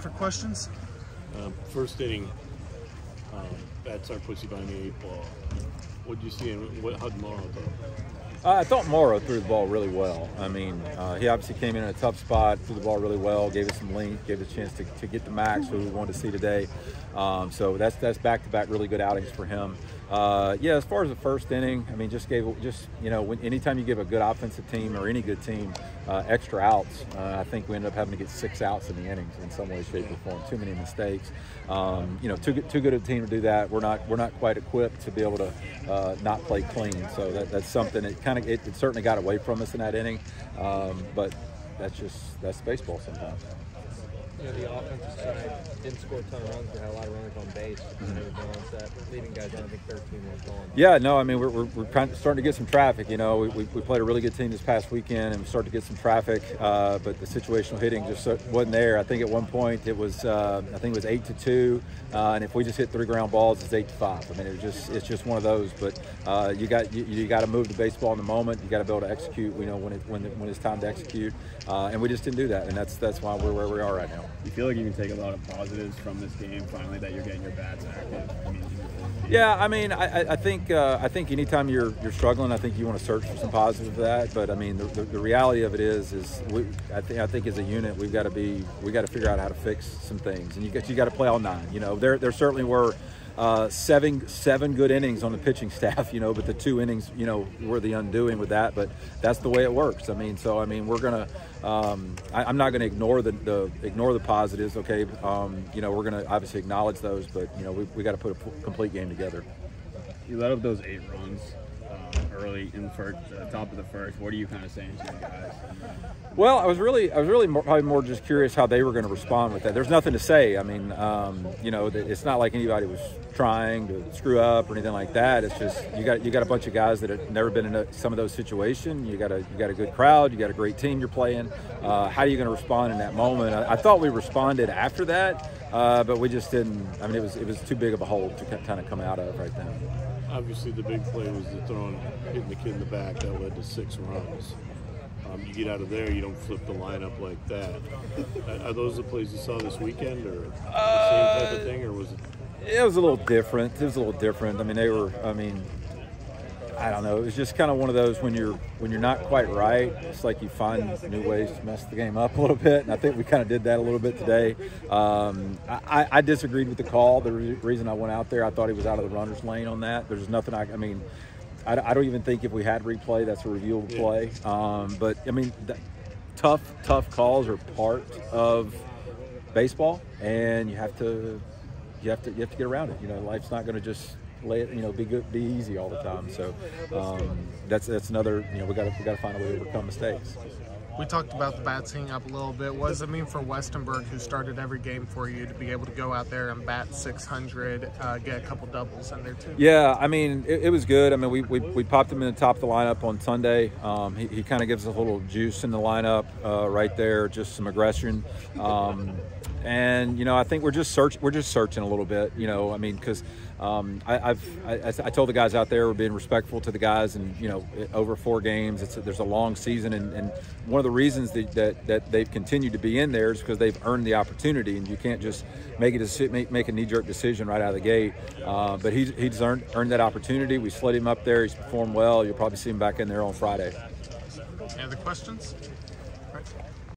For questions? First inning, bats are pushing behind the 8-ball. What did you see and how did Morrow throw? I thought Morrow threw the ball really well. I mean, he obviously came in a tough spot, threw the ball really well, gave us some length, gave us a chance to get the max, who we wanted to see today. So that's back-to-back really good outings for him. Yeah, as far as the first inning, I mean, anytime you give a good offensive team or any good team extra outs, I think we ended up having to get 6 outs in the innings in some way, shape, or form. Too many mistakes. Too good a team to do that. We're not quite equipped to be able to not play clean. So that's something that it certainly got away from us in that inning. But that's baseball sometimes. The offensive side didn't score a ton of runs, but had a lot of runners on base. Leaving guys on, I think 13 was gone. Yeah, no, I mean, we're kind of starting to get some traffic. We played a really good team this past weekend, and we started to get some traffic, but the situational hitting just wasn't there. I think at one point it was, 8-2, and if we just hit 3 ground balls, it's 8-5. I mean, it's just one of those. But you got to move the baseball in the moment. You got to be able to execute. When it's time to execute, and we just didn't do that, and that's why we're where we are right now. You feel like you can take a lot of positives from this game finally that you're getting your bats active? Yeah, I mean, I think anytime you're struggling, I think you want to search for some positive of that. But I mean, the reality of it is I think as a unit we got to figure out how to fix some things, and you got to play all 9. There certainly were 7 good innings on the pitching staff, but the 2 innings, were the undoing with that. But that's the way it works. I mean, we're gonna. I'm not gonna ignore the positives. Okay, we're gonna obviously acknowledge those, but we got to put a complete game together. You let up those 8 runs early in the top of the first. What are you kind of saying to your guys? Well, I was really probably more just curious how they were going to respond with that. There's nothing to say. I mean, it's not like anybody was trying to screw up or anything like that. It's just you got a bunch of guys that have never been in some of those situations. You got a good crowd. You got a great team you're playing. How are you going to respond in that moment? I thought we responded after that, but we just didn't. I mean, it was too big of a hole to kind of come out of right then. Obviously, the big play was hitting the kid in the back that led to 6 runs. You get out of there, you don't flip the lineup like that. Are those the plays you saw this weekend, or the same type of thing, or was it? It was a little different. I mean, I don't know. It was just kind of one of those when you're not quite right. It's like you find new ways to mess the game up a little bit, and I think we kind of did that a little bit today. I disagreed with the call. The reason I went out there, I thought he was out of the runner's lane on that. There's nothing I don't even think if we had replay, that's a reviewable play. But I mean, tough calls are part of baseball, and you have to get around it. Life's not going to just be easy all the time. So that's another. We got to find a way to overcome mistakes. We talked about the bats hanging up a little bit. What does it mean for Westenberg, who started every game for you, to be able to go out there and bat 600, get a couple doubles in there too? Yeah, I mean, it was good. I mean, we popped him in the top of the lineup on Sunday. He kind of gives us a little juice in the lineup right there, just some aggression. And I think we're just searching a little bit. I mean, because I told the guys out there we're being respectful to the guys, and over 4 games, there's a long season, and one of the reasons that they've continued to be in there is because they've earned the opportunity, and you can't just make a knee-jerk decision right out of the gate. But he's earned that opportunity. We slid him up there. He's performed well. You'll probably see him back in there on Friday. Any other questions?